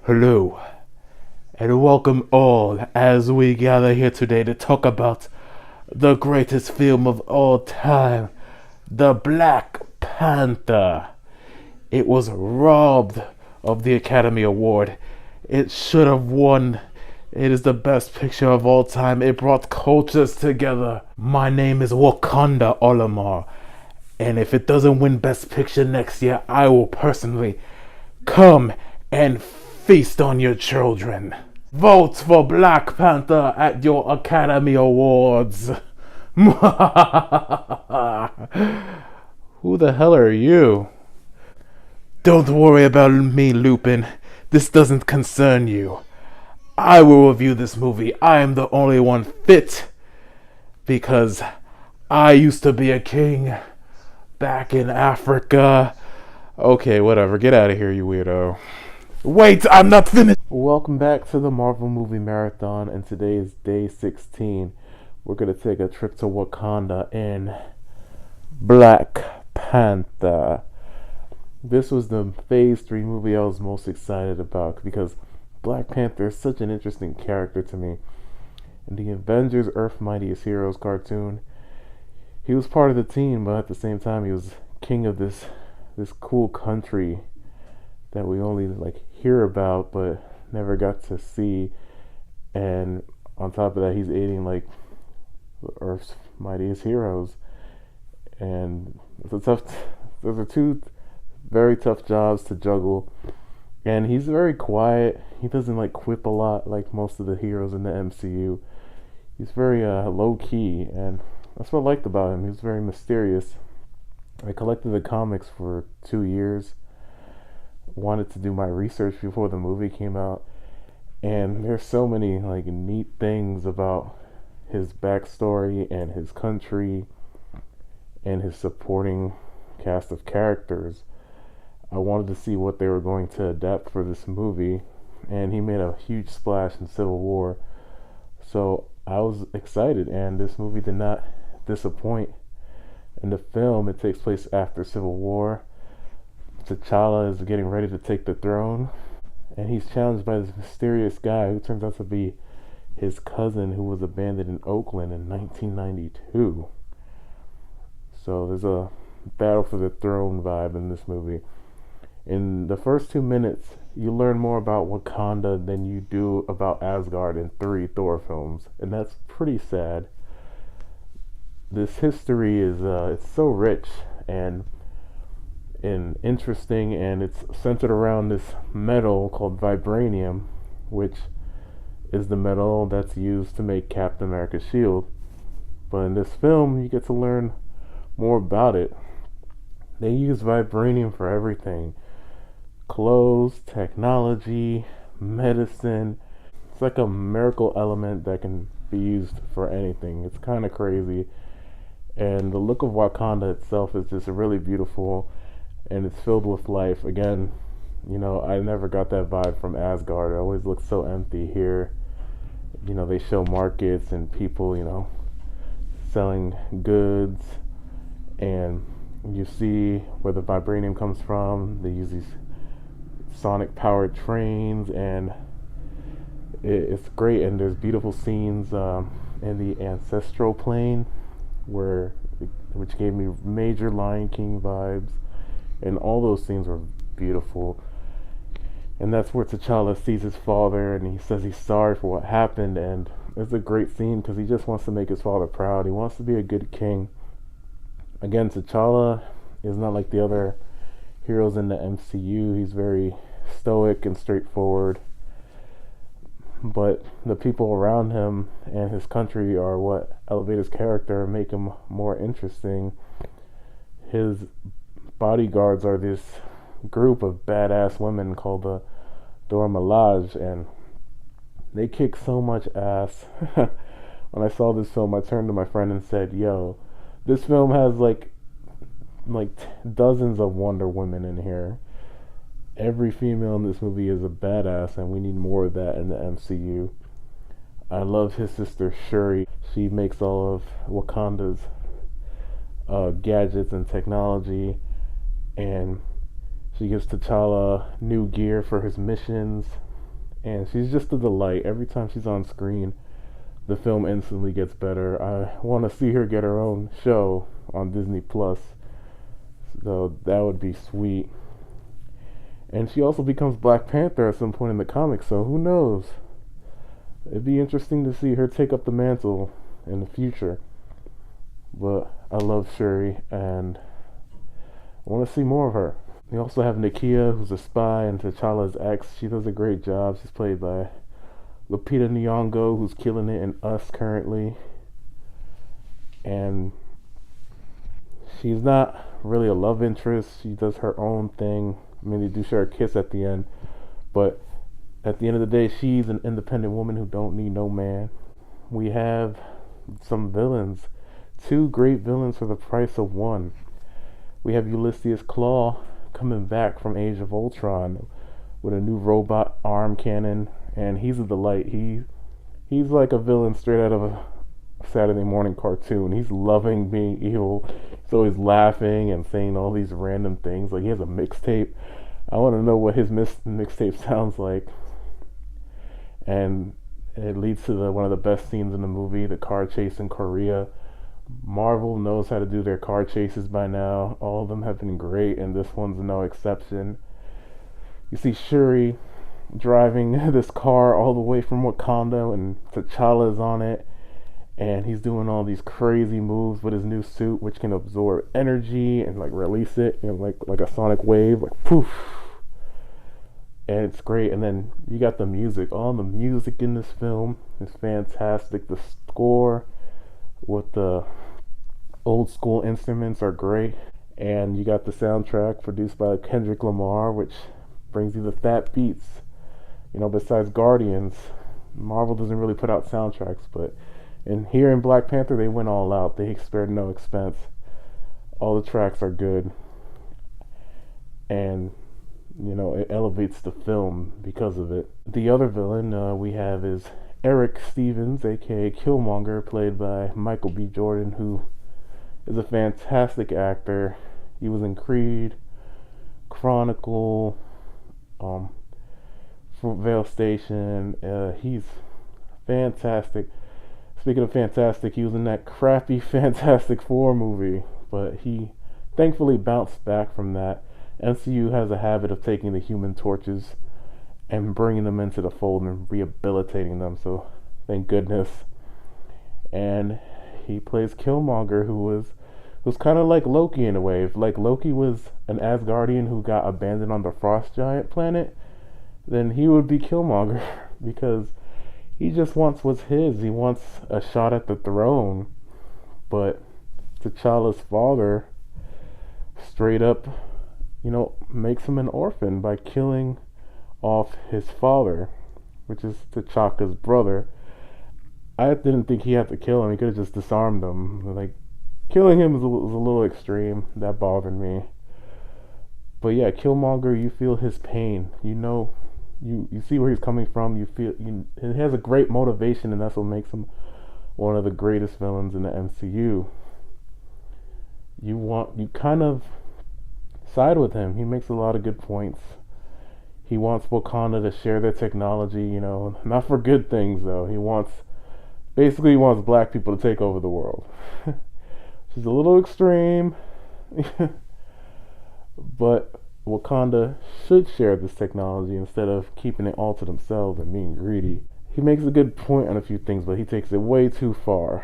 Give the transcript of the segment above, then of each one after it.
Hello, and welcome all as we gather here today to talk about the greatest film of all time, the Black Panther. It was robbed of the Academy Award. It should have won. It is the best picture of all time. It brought cultures together. My name is Wakanda Olamar, and if it doesn't win Best Picture next year, I will personally come and feast on your children. Vote for Black Panther at your Academy Awards. Who the hell are you? Don't worry about me, Lupin. This doesn't concern you. I will review this movie. I am the only one fit because I used to be a king back in Africa. Okay, whatever. Get out of here, you weirdo. Wait, I'm not finished. Welcome back to the Marvel Movie Marathon, and today is day 16. We're going to take a trip to Wakanda in Black Panther. This was the Phase 3 movie I was most excited about because Black Panther is such an interesting character to me. In the Avengers Earth Mightiest Heroes cartoon, he was part of the team, but at the same time he was king of this cool country that we only hear about but never got to see. And on top of that, he's aiding Earth's mightiest heroes, and those are two very tough jobs to juggle. And he's very quiet. He doesn't quip a lot like most of the heroes in the MCU. He's very low key, and that's what I liked about him. He was very mysterious. I collected the comics for 2 years. Wanted to do my research before the movie came out, and there's so many neat things about his backstory and his country and his supporting cast of characters. I wanted to see what they were going to adapt for this movie, and he made a huge splash in Civil War, so I was excited, and this movie did not disappoint. In the film, it takes place after Civil War. T'Challa is getting ready to take the throne, and he's challenged by this mysterious guy who turns out to be his cousin who was abandoned in Oakland in 1992. So there's a battle for the throne vibe in this movie. In the first 2 minutes, you learn more about Wakanda than you do about Asgard in 3 Thor films, and that's pretty sad. This history is it's so rich and interesting, and it's centered around this metal called vibranium, which is the metal that's used to make Captain America's shield. But in this film, you get to learn more about it. They use vibranium for everything: clothes, technology, medicine. It's like a miracle element that can be used for anything. It's kind of crazy. And the look of Wakanda itself is just really beautiful, and it's filled with life. Again, I never got that vibe from Asgard. It always looks so empty here. They show markets and people, selling goods, and you see where the vibranium comes from. They use these sonic powered trains, and it's great. And there's beautiful scenes in the ancestral plane, which gave me major Lion King vibes, and all those scenes were beautiful. And that's where T'Challa sees his father, and he says he's sorry for what happened, and it's a great scene because he just wants to make his father proud. He wants to be a good king. Again, T'Challa is not like the other heroes in the MCU. He's very stoic and straightforward, but the people around him and his country are what elevate his character and make him more interesting. His bodyguards are this group of badass women called the Dora Milaje, and they kick so much ass. When I saw this film, I turned to my friend and said, "Yo, this film has like dozens of Wonder Women in here. Every female in this movie is a badass, and we need more of that in the MCU." I love his sister Shuri. She makes all of Wakanda's gadgets and technology, and she gives T'Challa new gear for his missions. and she's just a delight. Every time she's on screen, the film instantly gets better. I want to see her get her own show on Disney Plus, so that would be sweet. And she also becomes Black Panther at some point in the comics, so who knows? It'd be interesting to see her take up the mantle in the future. But I love Shuri, and I want to see more of her. We also have Nakia, who's a spy and T'Challa's ex. She does a great job. She's played by Lupita Nyong'o, who's killing it in Us currently. And she's not really a love interest. She does her own thing. I mean, they do share a kiss at the end, but at the end of the day, she's an independent woman who don't need no man. We have some villains. Two great villains for the price of one. We have Ulysses Claw coming back from Age of Ultron with a new robot arm cannon, and he's a delight. He's like a villain straight out of a Saturday morning cartoon. He's loving being evil. He's always laughing and saying all these random things. Like, he has a mixtape. I want to know what his mixtape sounds like. And it leads to one of the best scenes in the movie, the car chase in Korea. Marvel knows how to do their car chases by now. All of them have been great, and this one's no exception. You see Shuri driving this car all the way from Wakanda, and T'Challa's on it, and he's doing all these crazy moves with his new suit, which can absorb energy and like release it, like a sonic wave, like poof. And it's great. And then you got the music. All the music in this film is fantastic. The score with the old school instruments are great. And you got the soundtrack produced by Kendrick Lamar, which brings you the fat beats. Besides Guardians, Marvel doesn't really put out soundtracks, but here in Black Panther, they went all out. They spared no expense. All the tracks are good. And it elevates the film because of it. The other villain we have is Eric Stevens, aka Killmonger, played by Michael B. Jordan, who is a fantastic actor. He was in Creed, Chronicle, Fruitvale Station. He's fantastic. Speaking of fantastic, he was in that crappy Fantastic Four movie, but he thankfully bounced back from that. MCU has a habit of taking the Human Torches and bringing them into the fold and rehabilitating them, so thank goodness. And he plays Killmonger, who was kind of like Loki in a way. If like Loki was an Asgardian who got abandoned on the Frost Giant planet, then he would be Killmonger because he just wants what's his. He wants a shot at the throne, but T'Challa's father straight up makes him an orphan by killing off his father, which is T'Chaka's brother. I didn't think he had to kill him. He could have just disarmed him. Like, killing him was a little extreme. That bothered me. But yeah, Killmonger, you feel his pain. You see where he's coming from. You feel he has a great motivation, and that's what makes him one of the greatest villains in the MCU. You kind of side with him. He makes a lot of good points. He wants Wakanda to share their technology, not for good things though. He wants black people to take over the world. She's a little extreme, but Wakanda should share this technology instead of keeping it all to themselves and being greedy. He makes a good point on a few things, but he takes it way too far.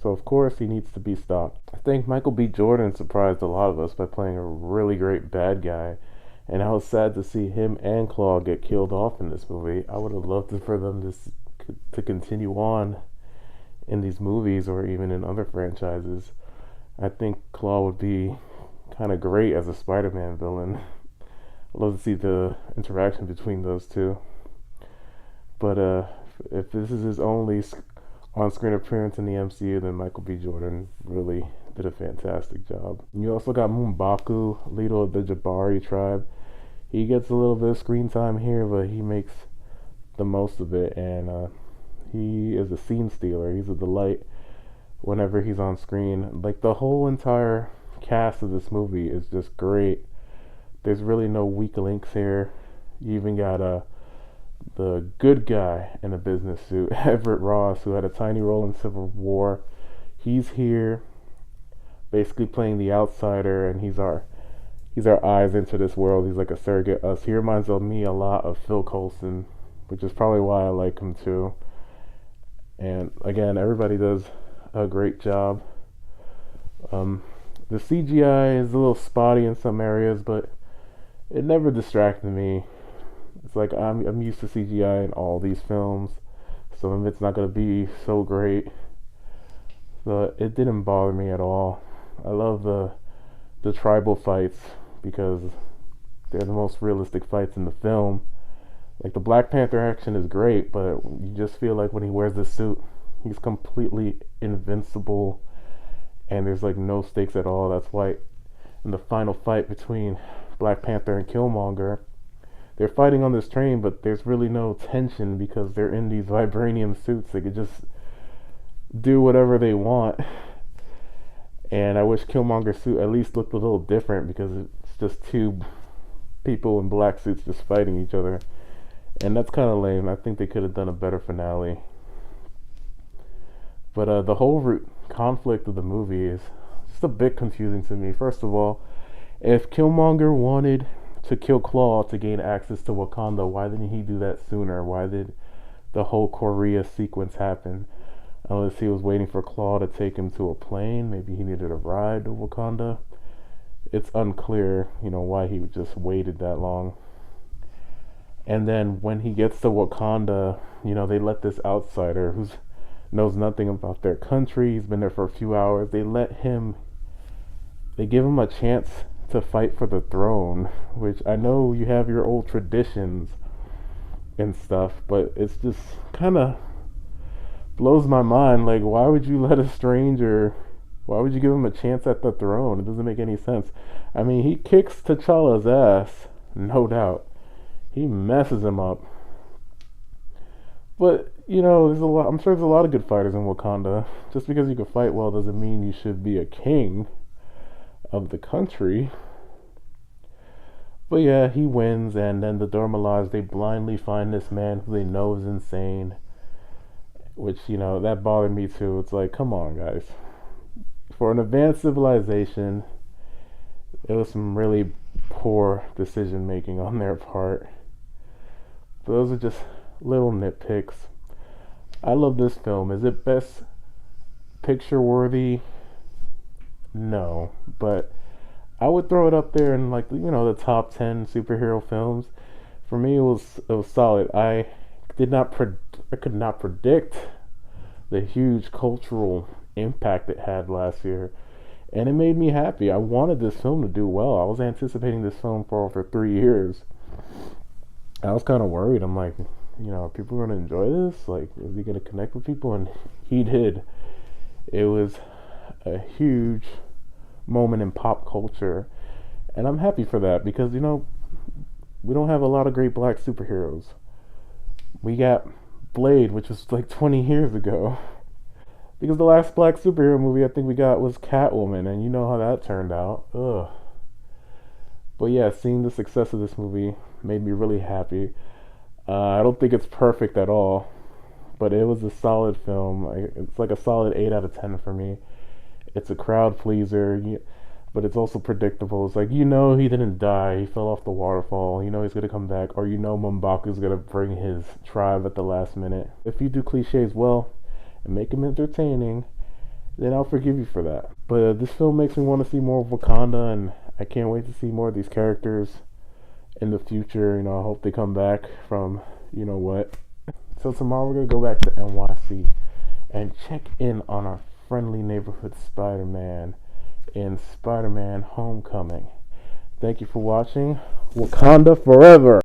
So of course he needs to be stopped. I think Michael B. Jordan surprised a lot of us by playing a really great bad guy, and I was sad to see him and Claw get killed off in this movie. I would have loved for them to continue on in these movies or even in other franchises. I think Claw would be kind of great as a Spider-Man villain. I'd love to see the interaction between those two. But if this is his only on-screen appearance in the MCU, then Michael B. Jordan really did a fantastic job. You also got M'Baku, leader of the Jabari tribe. He gets a little bit of screen time here, but he makes the most of it, and he is a scene stealer. He's a delight whenever he's on screen. Like, the whole entire cast of this movie is just great. There's really no weak links here. You even got the good guy in a business suit, Everett Ross, who had a tiny role in Civil War. He's here, basically playing the outsider, and he's our eyes into this world. He's like a surrogate us. He reminds me a lot of Phil Coulson, which is probably why I like him too. And again, everybody does a great job. Um, the CGI is a little spotty in some areas, but it never distracted me. It's like I'm used to CGI in all these films. Some of it's not gonna be so great, but it didn't bother me at all. I love the tribal fights because they're the most realistic fights in the film. Like the Black Panther action is great, but you just feel like when he wears the suit, he's completely invincible, and there's like no stakes at all. That's why in the final fight between Black Panther and Killmonger, they're fighting on this train, but there's really no tension because they're in these vibranium suits. They could just do whatever they want. And I wish Killmonger's suit at least looked a little different because it's just two people in black suits just fighting each other. And that's kind of lame. I think they could have done a better finale. But the whole conflict of the movie is just a bit confusing to me. First of all, if Killmonger wanted to kill Claw to gain access to Wakanda, why didn't he do that sooner? Why did the whole Korea sequence happen? Unless he was waiting for Claw to take him to a plane. Maybe he needed a ride to Wakanda. It's unclear, why he just waited that long. And then when he gets to Wakanda, they let this outsider who knows nothing about their country, he's been there for a few hours, they give him a chance to fight for the throne, which I know you have your old traditions and stuff, but it's just kind of blows my mind. Like, why would you let a stranger, why would you give him a chance at the throne? It doesn't make any sense. I mean, he kicks T'Challa's ass, no doubt. He messes him up. But, I'm sure there's a lot of good fighters in Wakanda. Just because you can fight well doesn't mean you should be a king of the country. But yeah, he wins, and then the Dormilage, they blindly find this man who they know is insane. Which, that bothered me too. It's like, come on, guys. For an advanced civilization, it was some really poor decision making on their part. But those are just little nitpicks. I love this film. Is it best picture worthy? No. But I would throw it up there in the top 10 superhero films. For me, it was solid. I could not predict the huge cultural impact it had last year, and it made me happy. I wanted this film to do well. I was anticipating this film for over 3 years. I was kind of worried. I'm like, are people going to enjoy this? Like, is he going to connect with people? And he did. It was a huge moment in pop culture, and I'm happy for that because we don't have a lot of great black superheroes. We got Blade, which was like 20 years ago. Because the last black superhero movie I think we got was Catwoman, and you know how that turned out. Ugh. But yeah, seeing the success of this movie made me really happy. I don't think it's perfect at all, but it was a solid film. It's like a solid 8 out of 10 for me. It's a crowd pleaser, but it's also predictable. It's like, he didn't die. He fell off the waterfall. He's going to come back. Or M'Baku's going to bring his tribe at the last minute. If you do cliches well and make them entertaining, then I'll forgive you for that. But this film makes me want to see more of Wakanda, and I can't wait to see more of these characters in the future. I hope they come back from, what. So tomorrow we're going to go back to NYC and check in on our friendly neighborhood Spider-Man in Spider-Man Homecoming. Thank you for watching. Wakanda forever!